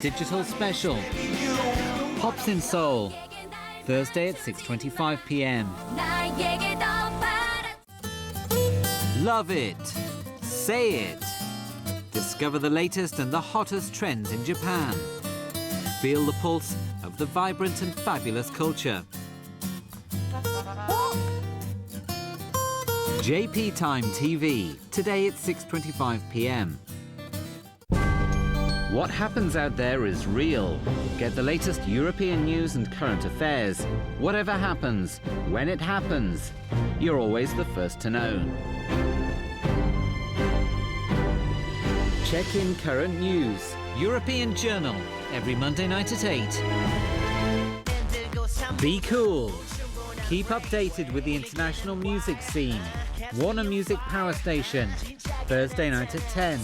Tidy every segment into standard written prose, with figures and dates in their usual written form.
Digital special. Pops in Seoul. Thursday at 6:25 p.m. Love it. Say it. Discover the latest and the hottest trends in Japan. Feel the pulse of the vibrant and fabulous culture. JP Time TV, today at 6:25 p.m. What happens out there is real. Get the latest European news and current affairs. Whatever happens, when it happens, you're always the first to know. Check in current news. European Journal, every Monday night at 8. Be cool. Keep updated with the international music scene. Warner Music Power Station, Thursday night at 10.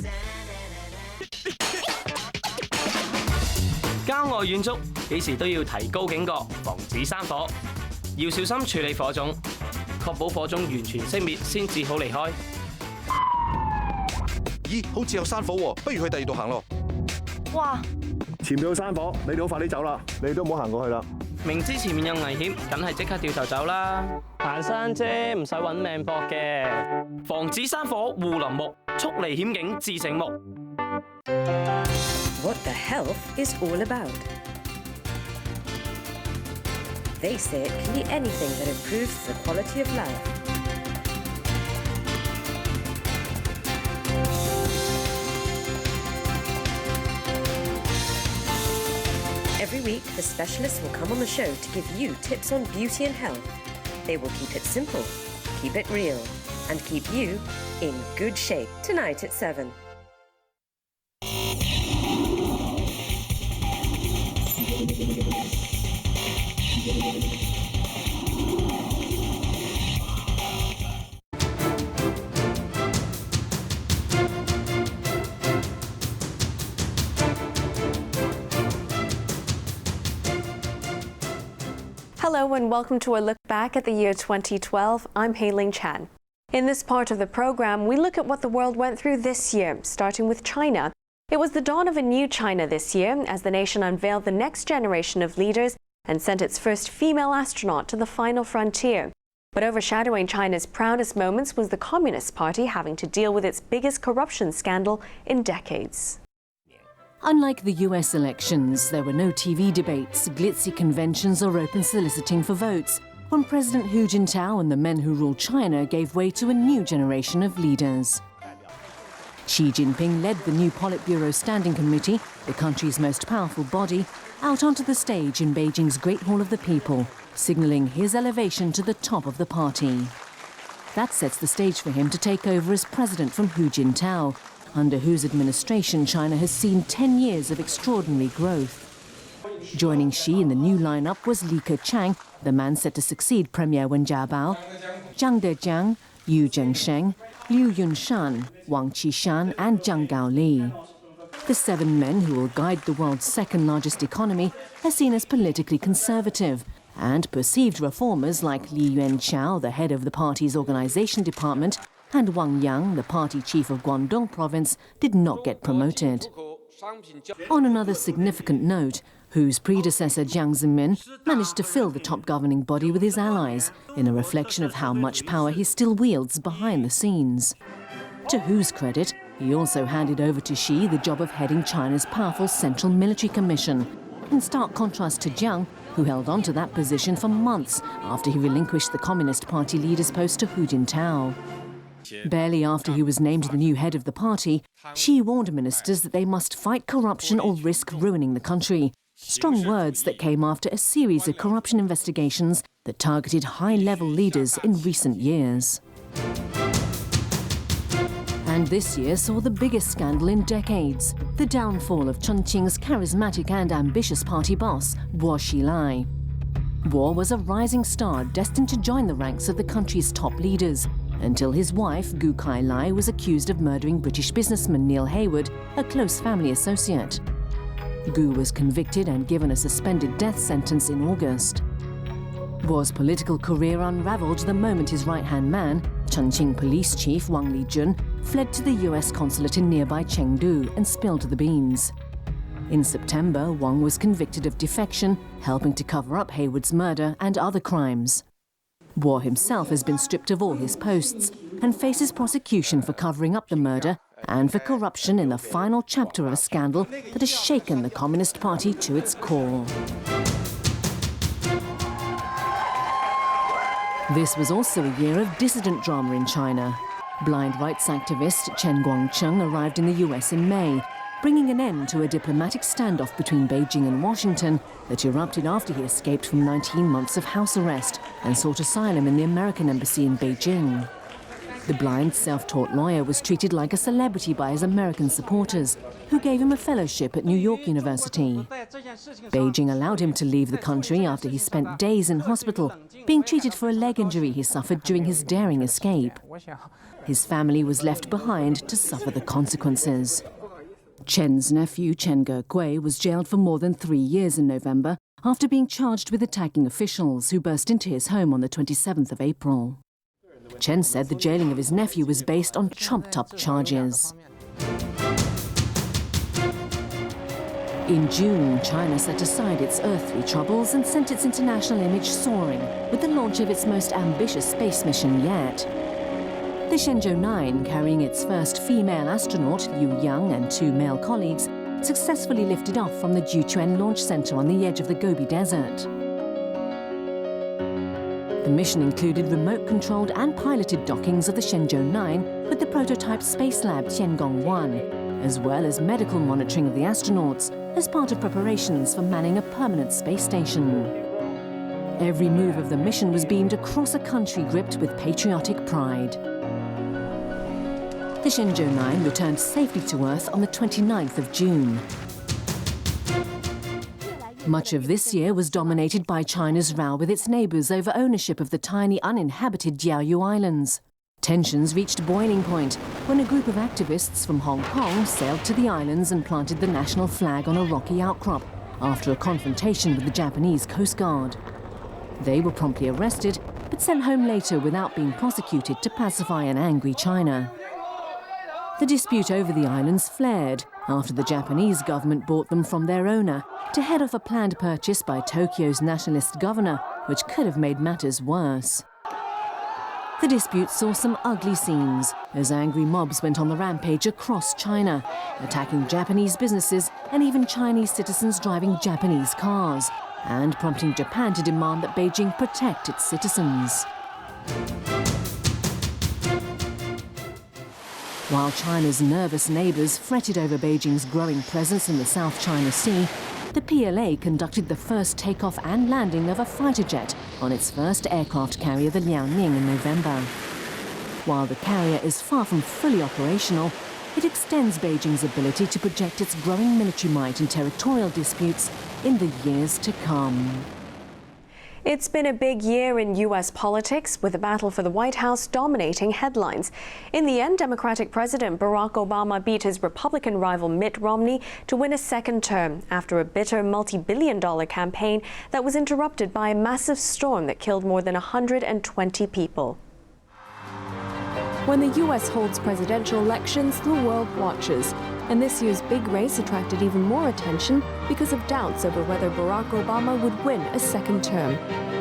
郊外遠足幾時都要提高警覺，防止山火。要小心處理火種，確保火種完全熄滅先至好離開。咦，好似有山火喎，不如去第二度行咯。哇！前面有山火，你哋好快啲走啦，你都唔好行過去啦。明知前面有危險，梗係即刻掉頭走啦。行山啫，唔使揾命搏嘅。防止山火護林木，速離險境自醒目。 What the health is all about. They say it can be anything that improves the quality of life. Every week, the specialists will come on the show to give you tips on beauty and health. They will keep it simple, keep it real, and keep you in good shape. Tonight at 7. Hello and welcome to a look back at the year 2012. I'm Heyling Chan. In this part of the program, we look at what the world went through this year, starting with China. It was the dawn of a new China this year as the nation unveiled the next generation of leaders and sent its first female astronaut to the final frontier. But overshadowing China's proudest moments was the Communist Party having to deal with its biggest corruption scandal in decades. Unlike the US elections, there were no TV debates, glitzy conventions or open soliciting for votes when President Hu Jintao and the men who ruled China gave way to a new generation of leaders. Xi Jinping led the new Politburo Standing Committee, the country's most powerful body, out onto the stage in Beijing's Great Hall of the People, signalling his elevation to the top of the party. That sets the stage for him to take over as president from Hu Jintao, under whose administration China has seen 10 years of extraordinary growth. Joining Xi in the new lineup was Li Keqiang, the man set to succeed Premier Wen Jiabao, Zhang Dejiang, Yu Zhengsheng, Liu Yunshan, Wang Qishan and Zhang Gaoli. The 7 men who will guide the world's second-largest economy are seen as politically conservative, and perceived reformers like Li Yuanqiao, the head of the party's organization department, and Wang Yang, the party chief of Guangdong province, did not get promoted. On another significant note, Hu's predecessor Jiang Zemin managed to fill the top governing body with his allies, in a reflection of how much power he still wields behind the scenes. To Hu's credit, he also handed over to Xi the job of heading China's powerful Central Military Commission, in stark contrast to Jiang, who held on to that position for months after he relinquished the Communist Party leader's post to Hu Jintao. Barely after he was named the new head of the party, Xi warned ministers that they must fight corruption or risk ruining the country. Strong words that came after a series of corruption investigations that targeted high-level leaders in recent years. And this year saw the biggest scandal in decades, the downfall of Chongqing's charismatic and ambitious party boss, Guo Xilai. Guo was a rising star destined to join the ranks of the country's top leaders, until his wife, Gu Kailai, was accused of murdering British businessman Neil Hayward, a close family associate. Gu was convicted and given a suspended death sentence in August. Guo's political career unravelled the moment his right-hand man, Chongqing police chief Wang Lijun, fled to the US consulate in nearby Chengdu and spilled the beans. In September, Wang was convicted of defection, helping to cover up Haywood's murder and other crimes. Guo himself has been stripped of all his posts and faces prosecution for covering up the murder and for corruption in the final chapter of a scandal that has shaken the Communist Party to its core. This was also a year of dissident drama in China. Blind rights activist Chen Guangcheng arrived in the US in May, bringing an end to a diplomatic standoff between Beijing and Washington that erupted after he escaped from 19 months of house arrest and sought asylum in the American embassy in Beijing. The blind, self-taught lawyer was treated like a celebrity by his American supporters, who gave him a fellowship at New York University. Beijing allowed him to leave the country after he spent days in hospital, being treated for a leg injury he suffered during his daring escape. His family was left behind to suffer the consequences. Chen's nephew, Chen Ge-gui, was jailed for more than 3 years in November after being charged with attacking officials who burst into his home on the 27th of April. Chen said the jailing of his nephew was based on trumped-up charges. In June, China set aside its earthly troubles and sent its international image soaring with the launch of its most ambitious space mission yet. The Shenzhou 9, carrying its first female astronaut, Liu Yang, and 2 male colleagues, successfully lifted off from the Jiuquan Launch Center on the edge of the Gobi Desert. The mission included remote-controlled and piloted dockings of the Shenzhou 9 with the prototype space lab Tiangong-1, as well as medical monitoring of the astronauts as part of preparations for manning a permanent space station. Every move of the mission was beamed across a country gripped with patriotic pride. The Shenzhou 9 returned safely to Earth on the 29th of June. Much of this year was dominated by China's row with its neighbours over ownership of the tiny uninhabited Diaoyu Islands. Tensions reached boiling point when a group of activists from Hong Kong sailed to the islands and planted the national flag on a rocky outcrop after a confrontation with the Japanese Coast Guard. They were promptly arrested, but sent home later without being prosecuted to pacify an angry China. The dispute over the islands flared after the Japanese government bought them from their owner to head off a planned purchase by Tokyo's nationalist governor, which could have made matters worse. The dispute saw some ugly scenes as angry mobs went on the rampage across China, attacking Japanese businesses and even Chinese citizens driving Japanese cars, and prompting Japan to demand that Beijing protect its citizens. While China's nervous neighbours fretted over Beijing's growing presence in the South China Sea, the PLA conducted the first takeoff and landing of a fighter jet on its first aircraft carrier, the Liaoning, in November. While the carrier is far from fully operational, it extends Beijing's ability to project its growing military might in territorial disputes in the years to come. It's been a big year in U.S. politics, with the battle for the White House dominating headlines. In the end, Democratic President Barack Obama beat his Republican rival Mitt Romney to win a second term after a bitter multi-billion-dollar campaign that was interrupted by a massive storm that killed more than 120 people. When the U.S. holds presidential elections, the world watches. And this year's big race attracted even more attention because of doubts over whether Barack Obama would win a second term.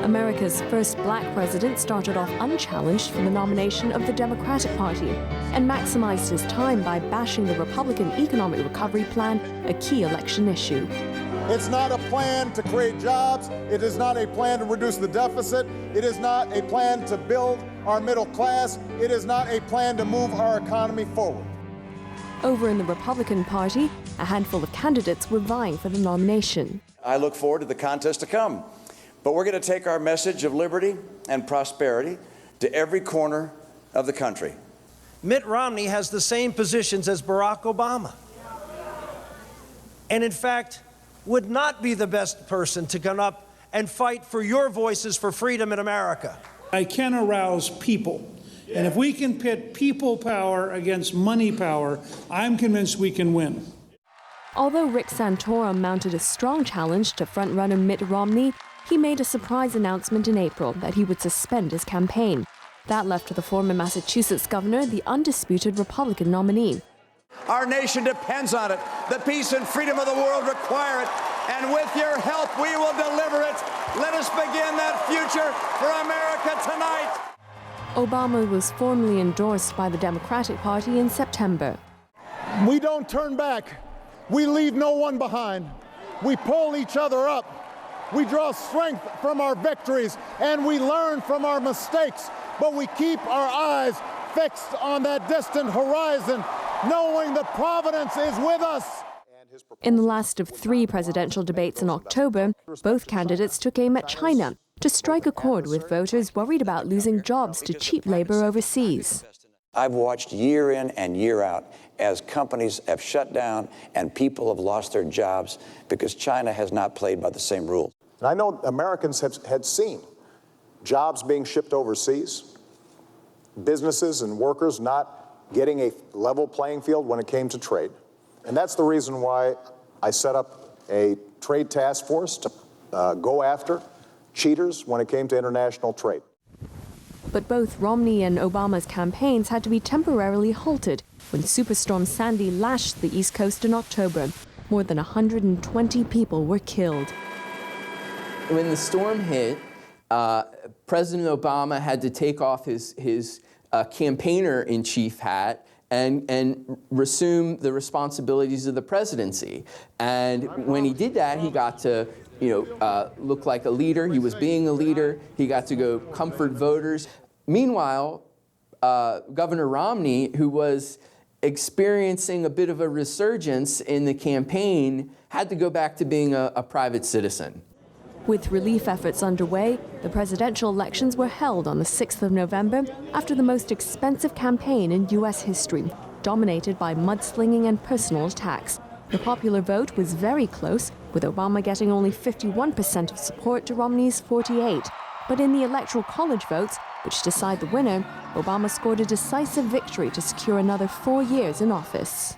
America's first black president started off unchallenged for the nomination of the Democratic Party and maximized his time by bashing the Republican Economic Recovery Plan, a key election issue. It's not a plan to create jobs. It is not a plan to reduce the deficit. It is not a plan to build our middle class. It is not a plan to move our economy forward. Over in the Republican Party, a handful of candidates were vying for the nomination. I look forward to the contest to come, but we're going to take our message of liberty and prosperity to every corner of the country. Mitt Romney has the same positions as Barack Obama, and in fact, would not be the best person to come up and fight for your voices for freedom in America. I can arouse people. And if we can pit people power against money power, I'm convinced we can win. Although Rick Santorum mounted a strong challenge to frontrunner Mitt Romney, he made a surprise announcement in April that he would suspend his campaign. That left the former Massachusetts governor the undisputed Republican nominee. Our nation depends on it. The peace and freedom of the world require it. And with your help, we will deliver it. Let us begin that future for America tonight. Obama was formally endorsed by the Democratic Party in September. We don't turn back. We leave no one behind. We pull each other up. We draw strength from our victories, and we learn from our mistakes. But we keep our eyes fixed on that distant horizon, knowing that Providence is with us. In the last of 3 presidential debates in October, both candidates took aim at China to strike a chord with voters worried about losing jobs to cheap labor overseas. I've watched year in and year out as companies have shut down and people have lost their jobs because China has not played by the same rules. And I know Americans had seen jobs being shipped overseas, businesses and workers not getting a level playing field when it came to trade. And that's the reason why I set up a trade task force to go after cheaters when it came to international trade. But both Romney and Obama's campaigns had to be temporarily halted when Superstorm Sandy lashed the East Coast in October. More than 120 people were killed. When the storm hit, President Obama had to take off his campaigner-in-chief hat and resume the responsibilities of the presidency. And when he did that, he got to look like a leader. He was being a leader. He got to go comfort voters. Meanwhile, Governor Romney, who was experiencing a bit of a resurgence in the campaign, had to go back to being a private citizen. With relief efforts underway, the presidential elections were held on the 6th of November after the most expensive campaign in U.S. history, dominated by mudslinging and personal attacks. The popular vote was very close, with Obama getting only 51% of support to Romney's 48%. But in the Electoral College votes, which decide the winner, Obama scored a decisive victory to secure another 4 years in office.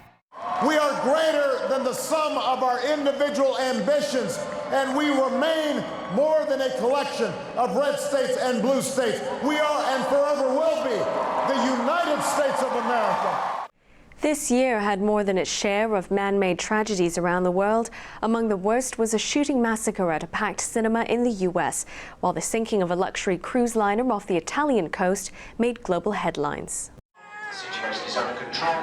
We are greater than the sum of our individual ambitions, and we remain more than a collection of red states and blue states. We are and forever will be the United States of America. This year had more than its share of man-made tragedies around the world. Among the worst was a shooting massacre at a packed cinema in the U.S., while the sinking of a luxury cruise liner off the Italian coast made global headlines. The situation is under control.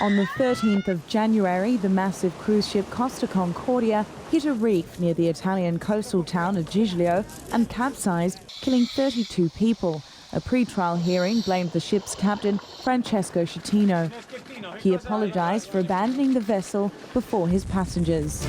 On the 13th of January, the massive cruise ship Costa Concordia hit a reef near the Italian coastal town of Giglio and capsized, killing 32 people. A pre-trial hearing blamed the ship's captain, Francesco Schettino. He apologized for abandoning the vessel before his passengers.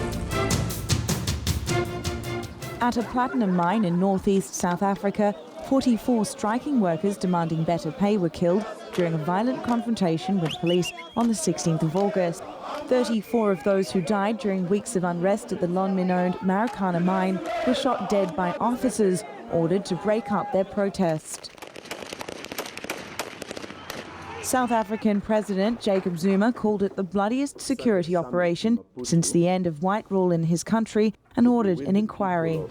At a platinum mine in northeast South Africa, 44 striking workers demanding better pay were killed during a violent confrontation with police on the 16th of August. 34 of those who died during weeks of unrest at the Lonmin-owned Marikana mine were shot dead by officers ordered to break up their protest. South African President Jacob Zuma called it the bloodiest security operation since the end of white rule in his country and ordered an inquiry.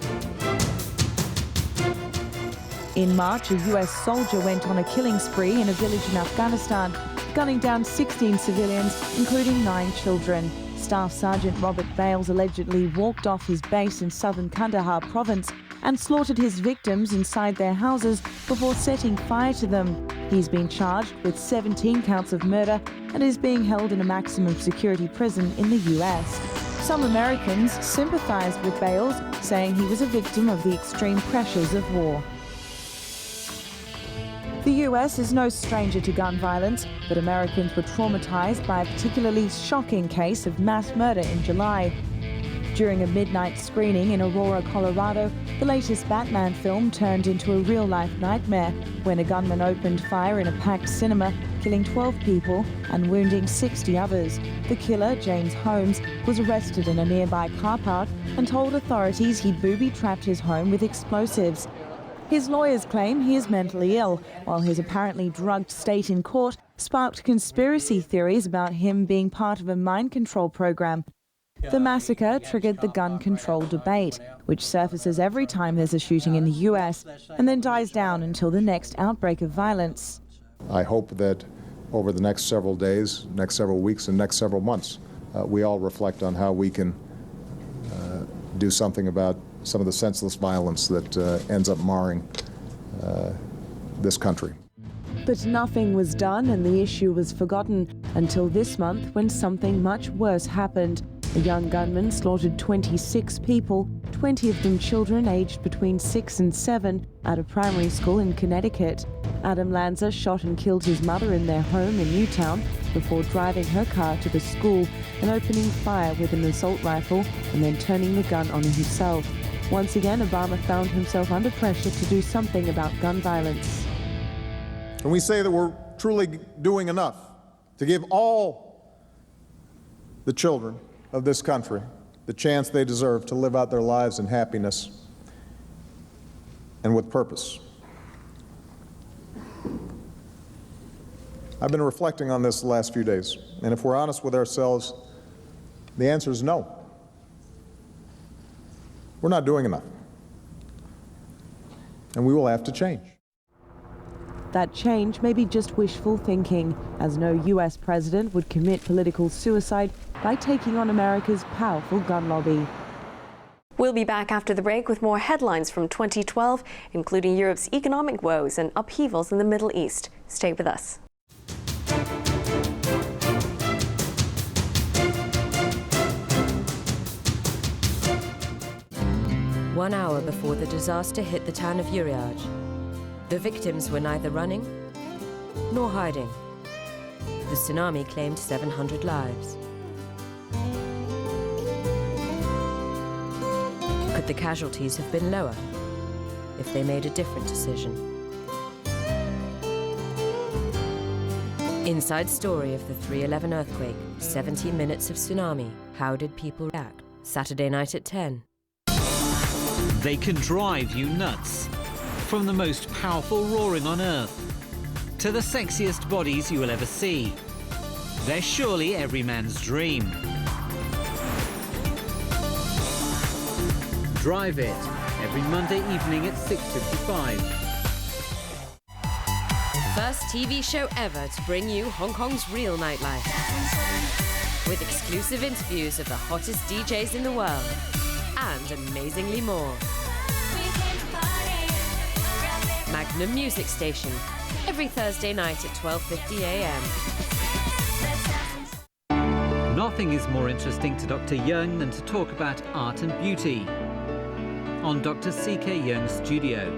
In March, a US soldier went on a killing spree in a village in Afghanistan, gunning down 16 civilians, including 9 children. Staff Sergeant Robert Bales allegedly walked off his base in southern Kandahar province and slaughtered his victims inside their houses before setting fire to them. He's been charged with 17 counts of murder and is being held in a maximum security prison in the US. Some Americans sympathized with Bales, saying he was a victim of the extreme pressures of war. The US is no stranger to gun violence, but Americans were traumatized by a particularly shocking case of mass murder in July. During a midnight screening in Aurora, Colorado, the latest Batman film turned into a real-life nightmare when a gunman opened fire in a packed cinema, killing 12 people and wounding 60 others. The killer, James Holmes, was arrested in a nearby car park and told authorities he'd booby-trapped his home with explosives. His lawyers claim he is mentally ill, while his apparently drugged state in court sparked conspiracy theories about him being part of a mind control program. The massacre triggered the gun control debate, which surfaces every time there's a shooting in the US and then dies down until the next outbreak of violence. I hope that over the next several days, next several weeks, and next several months, we all reflect on how we can do something about some of the senseless violence that ends up marring this country. But nothing was done and the issue was forgotten until this month when something much worse happened. A young gunman slaughtered 26 people, 20 of them children aged between 6 and 7, at a primary school in Connecticut. Adam Lanza shot and killed his mother in their home in Newtown before driving her car to the school and opening fire with an assault rifle and then turning the gun on himself. Once again, Obama found himself under pressure to do something about gun violence. Can we say that we're truly doing enough to give all the children of this country the chance they deserve to live out their lives in happiness and with purpose? I've been reflecting on this the last few days, and if we're honest with ourselves, the answer is no. We're not doing enough, and we will have to change. That change may be just wishful thinking, as no US president would commit political suicide by taking on America's powerful gun lobby. We'll be back after the break with more headlines from 2012, including Europe's economic woes and upheavals in the Middle East. Stay with us. One hour before the disaster hit the town of Uriaj, the victims were neither running nor hiding. The tsunami claimed 700 lives. Could the casualties have been lower if they made a different decision? Inside story of the 3/11 earthquake, 70 minutes of tsunami. How did people react? Saturday night at 10. They can drive you nuts. From the most powerful roaring on Earth to the sexiest bodies you will ever see. They're surely every man's dream. Drive It, every Monday evening at 6:55. First TV show ever to bring you Hong Kong's real nightlife. With exclusive interviews of the hottest DJs in the world. And amazingly more. Magnum Music Station, every Thursday night at 12:50 a.m. Nothing is more interesting to Dr. Young than to talk about art and beauty. On Dr. C.K. Young's Studio.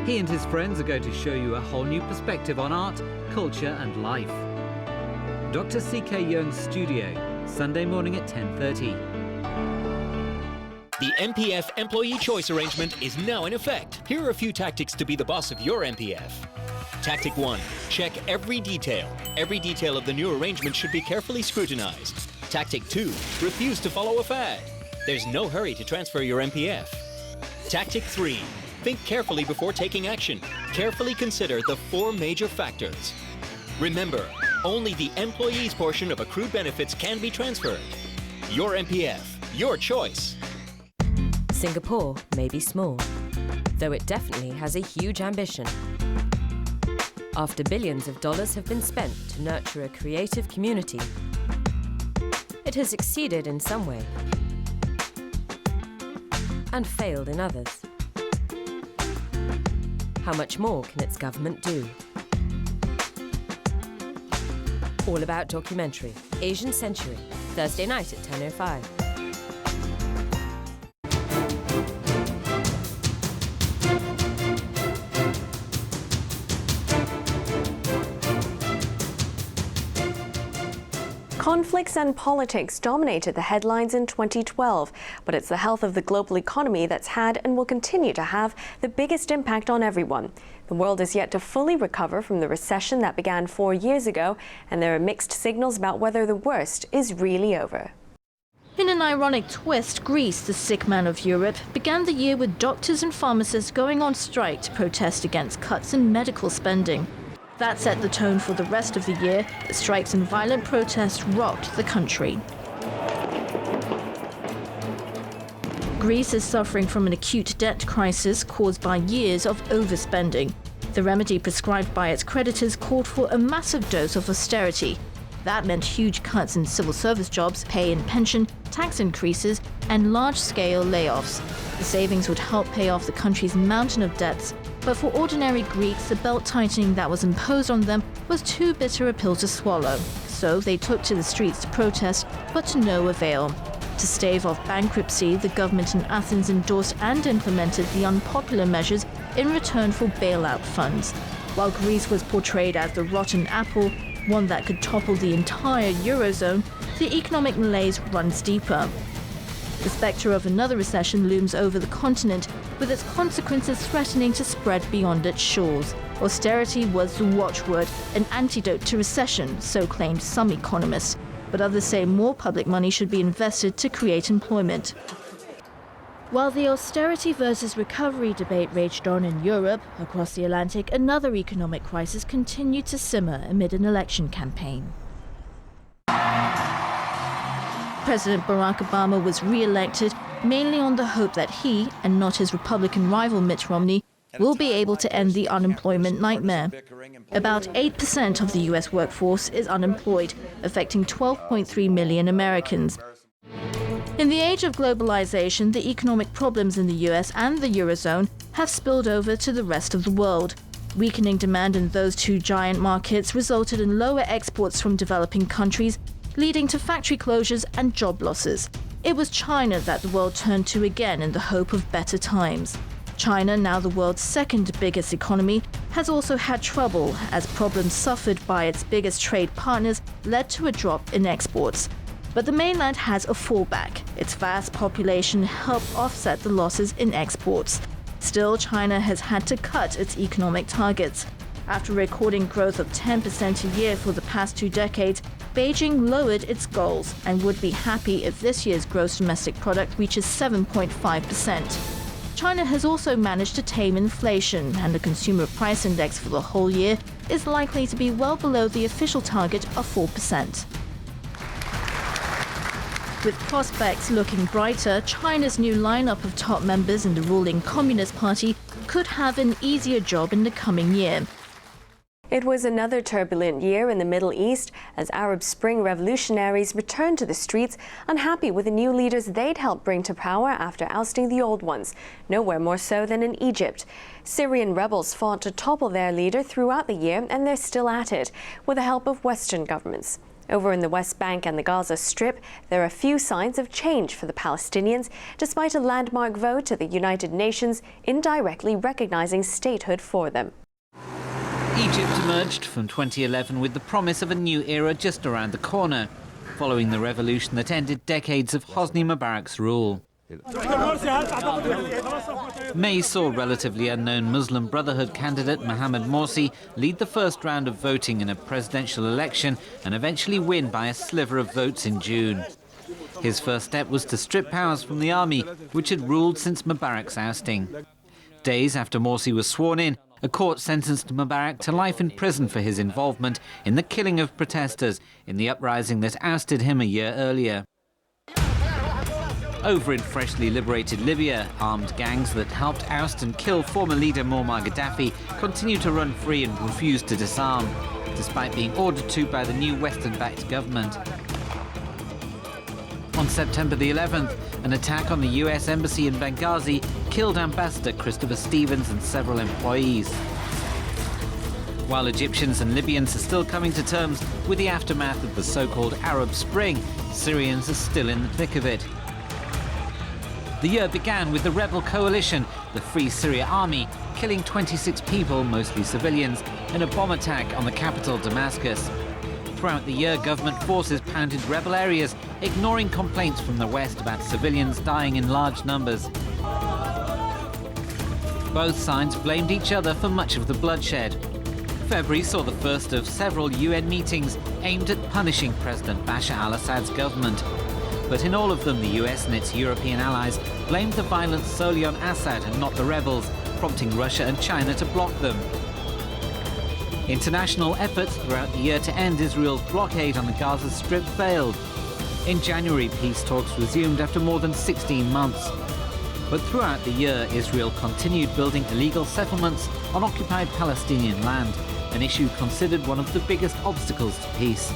He and his friends are going to show you a whole new perspective on art, culture and life. Dr. C.K. Young's Studio, Sunday morning at 10:30. The MPF Employee Choice Arrangement is now in effect. Here are a few tactics to be the boss of your MPF. Tactic 1. Check every detail. Every detail of the new arrangement should be carefully scrutinized. Tactic 2. Refuse to follow a fad. There's no hurry to transfer your MPF. Tactic 3. Think carefully before taking action. Carefully consider the 4 major factors. Remember, only the employee's portion of accrued benefits can be transferred. Your MPF, your choice. Singapore may be small, though it definitely has a huge ambition. After billions of dollars have been spent to nurture a creative community, it has succeeded in some way and failed in others. How much more can its government do? All About documentary, Asian Century, Thursday night at 10:05. Conflicts and politics dominated the headlines in 2012, but it's the health of the global economy that's had and will continue to have the biggest impact on everyone. The world is yet to fully recover from the recession that began 4 years ago, and there are mixed signals about whether the worst is really over. In an ironic twist, Greece, the sick man of Europe, began the year with doctors and pharmacists going on strike to protest against cuts in medical spending. That set the tone for the rest of the year as strikes and violent protests rocked the country. Greece is suffering from an acute debt crisis caused by years of overspending. The remedy prescribed by its creditors called for a massive dose of austerity. That meant huge cuts in civil service jobs, pay and pension, tax increases, and large-scale layoffs. The savings would help pay off the country's mountain of debts, but for ordinary Greeks, the belt-tightening that was imposed on them was too bitter a pill to swallow. So they took to the streets to protest, but to no avail. To stave off bankruptcy, the government in Athens endorsed and implemented the unpopular measures in return for bailout funds. While Greece was portrayed as the rotten apple, one that could topple the entire Eurozone, the economic malaise runs deeper. The spectre of another recession looms over the continent, with its consequences threatening to spread beyond its shores. Austerity was the watchword, an antidote to recession, so claimed some economists. But others say more public money should be invested to create employment. While the austerity versus recovery debate raged on in Europe, across the Atlantic, another economic crisis continued to simmer amid an election campaign. President Barack Obama was re-elected mainly on the hope that he, and not his Republican rival Mitt Romney, will be able to end the unemployment nightmare. About 8% of the US workforce is unemployed, affecting 12.3 million Americans. In the age of globalization, the economic problems in the US and the Eurozone have spilled over to the rest of the world. Weakening demand in those two giant markets resulted in lower exports from developing countries, leading to factory closures and job losses. It was China that the world turned to again in the hope of better times. China, now the world's second biggest economy, has also had trouble as problems suffered by its biggest trade partners led to a drop in exports. But the mainland has a fallback. Its vast population helped offset the losses in exports. Still, China has had to cut its economic targets. After recording growth of 10% a year for the past 2 decades, Beijing lowered its goals and would be happy if this year's gross domestic product reaches 7.5%. China has also managed to tame inflation, and the consumer price index for the whole year is likely to be well below the official target of 4%. With prospects looking brighter, China's new lineup of top members in the ruling Communist Party could have an easier job in the coming year. It was another turbulent year in the Middle East as Arab Spring revolutionaries returned to the streets, unhappy with the new leaders they'd helped bring to power after ousting the old ones, nowhere more so than in Egypt. Syrian rebels fought to topple their leader throughout the year, and they're still at it, with the help of Western governments. Over in the West Bank and the Gaza Strip, there are few signs of change for the Palestinians, despite a landmark vote at the United Nations indirectly recognizing statehood for them. Egypt emerged from 2011 with the promise of a new era just around the corner, following the revolution that ended decades of Hosni Mubarak's rule. May saw relatively unknown Muslim Brotherhood candidate Mohamed Morsi lead the first round of voting in a presidential election and eventually win by a sliver of votes in June. His first step was to strip powers from the army, which had ruled since Mubarak's ousting. Days after Morsi was sworn in, a court sentenced Mubarak to life in prison for his involvement in the killing of protesters in the uprising that ousted him a year earlier. Over in freshly liberated Libya, armed gangs that helped oust and kill former leader Muammar Gaddafi continue to run free and refuse to disarm, despite being ordered to by the new Western-backed government. On September the 11th, an attack on the US embassy in Benghazi killed Ambassador Christopher Stevens and several employees. While Egyptians and Libyans are still coming to terms with the aftermath of the so-called Arab Spring, Syrians are still in the thick of it. The year began with the rebel coalition, the Free Syria Army, killing 26 people, mostly civilians, in a bomb attack on the capital Damascus. Throughout the year, government forces pounded rebel areas, ignoring complaints from the West about civilians dying in large numbers. Both sides blamed each other for much of the bloodshed. February saw the first of several UN meetings aimed at punishing President Bashar al-Assad's government. But in all of them, the US and its European allies blamed the violence solely on Assad and not the rebels, prompting Russia and China to block them. International efforts throughout the year to end Israel's blockade on the Gaza Strip failed. In January, peace talks resumed after more than 16 months. But throughout the year, Israel continued building illegal settlements on occupied Palestinian land, an issue considered one of the biggest obstacles to peace.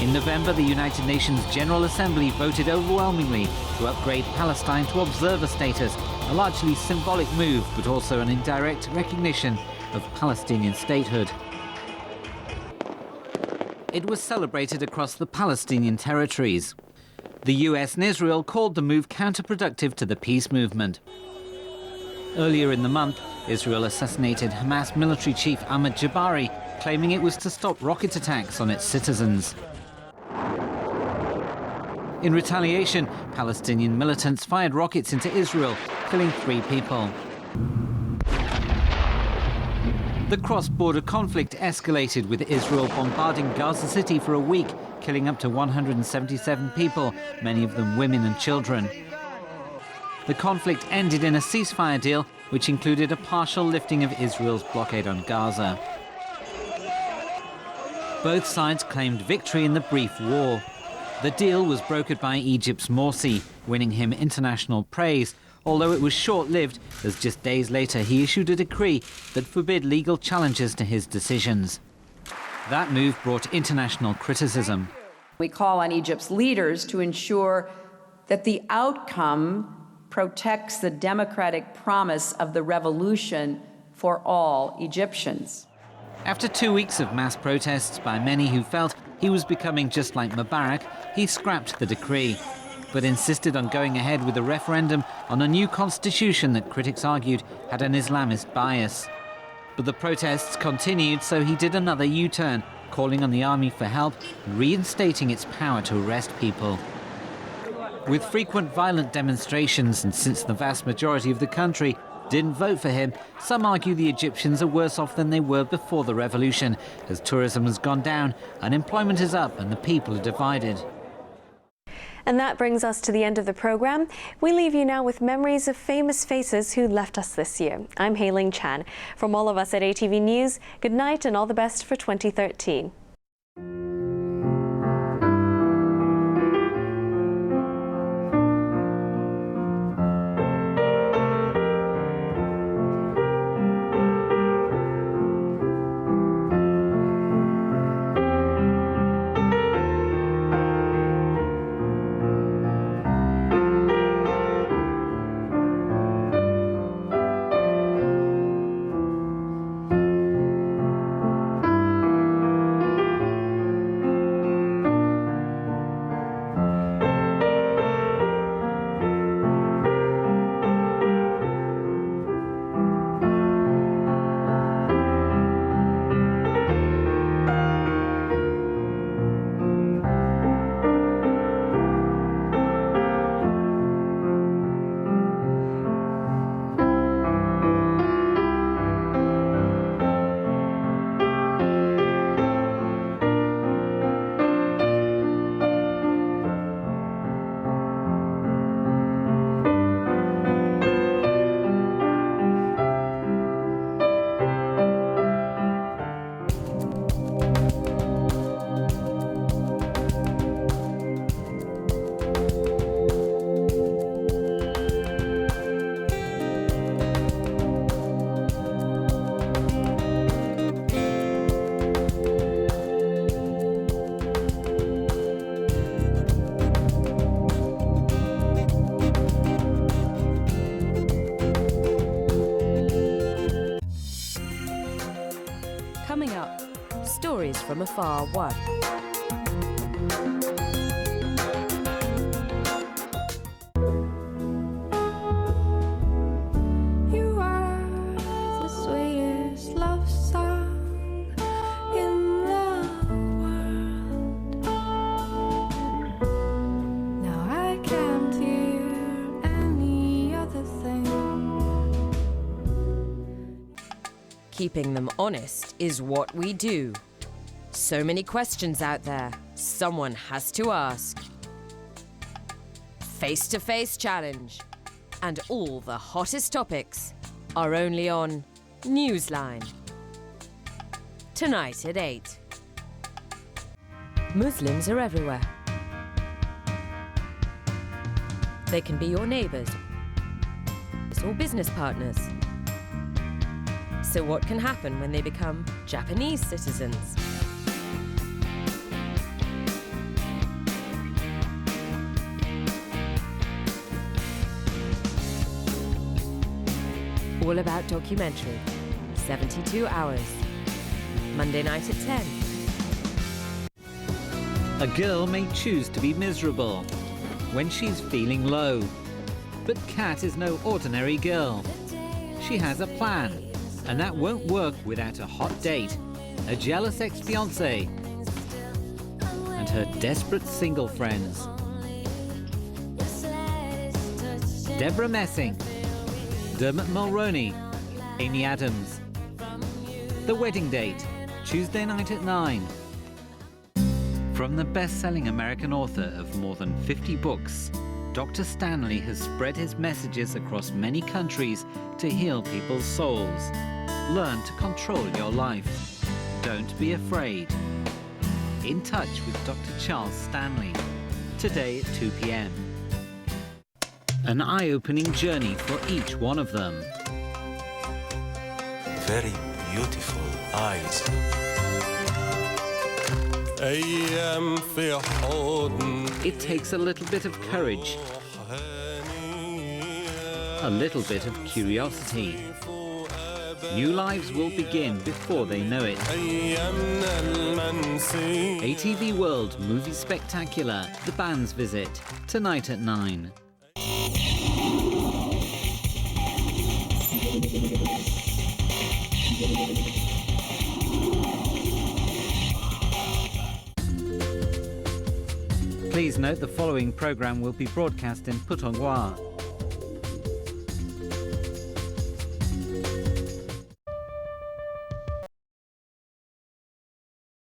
In November, the United Nations General Assembly voted overwhelmingly to upgrade Palestine to observer status, a largely symbolic move, but also an indirect recognition of Palestinian statehood. It was celebrated across the Palestinian territories. The US and Israel called the move counterproductive to the peace movement. Earlier in the month, Israel assassinated Hamas military chief Ahmed Jabari, claiming it was to stop rocket attacks on its citizens. In retaliation, Palestinian militants fired rockets into Israel, killing 3 people. The cross-border conflict escalated, with Israel bombarding Gaza City for a week, killing up to 177 people, many of them women and children. The conflict ended in a ceasefire deal, which included a partial lifting of Israel's blockade on Gaza. Both sides claimed victory in the brief war. The deal was brokered by Egypt's Morsi, winning him international praise, although it was short-lived, as just days later he issued a decree that forbid legal challenges to his decisions. That move brought international criticism. We call on Egypt's leaders to ensure that the outcome protects the democratic promise of the revolution for all Egyptians. After 2 weeks of mass protests by many who felt he was becoming just like Mubarak, he scrapped the decree, but insisted on going ahead with a referendum on a new constitution that critics argued had an Islamist bias. But the protests continued, so he did another U-turn, calling on the army for help and reinstating its power to arrest people. With frequent violent demonstrations, and since the vast majority of the country didn't vote for him, some argue the Egyptians are worse off than they were before the revolution, as tourism has gone down, unemployment is up and the people are divided. And that brings us to the end of the programme. We leave you now with memories of famous faces who left us this year. I'm Heyling Chan. From all of us at ATV News, good night and all the best for 2013. Coming up, Stories from Afar 1. You are the sweetest love song in the world. Now I can't hear any other thing. Keeping them honest is what we do. So many questions out there, someone has to ask. Face-to-face challenge. And all the hottest topics are only on Newsline. Tonight at 8. Muslims are everywhere. They can be your neighbours or business partners. So what can happen when they become Japanese citizens? All About documentary, 72 hours, Monday night at 10. A girl may choose to be miserable when she's feeling low. But Kat is no ordinary girl. She has a plan, and that won't work without a hot date, a jealous ex-fiancé, and her desperate single friends. Deborah Messing, Dermot Mulroney, Amy Adams. The Wedding Date, Tuesday night at 9. From the best-selling American author of more than 50 books, Dr. Stanley has spread his messages across many countries to heal people's souls. Learn to control your life. Don't be afraid. In Touch with Dr. Charles Stanley, today at 2 p.m. An eye-opening journey for each one of them. Very beautiful eyes. It takes a little bit of courage, a little bit of curiosity. New lives will begin before they know it. ATV World Movie Spectacular, The Band's Visit, tonight at 9. Please note the following programme will be broadcast in Putonghua.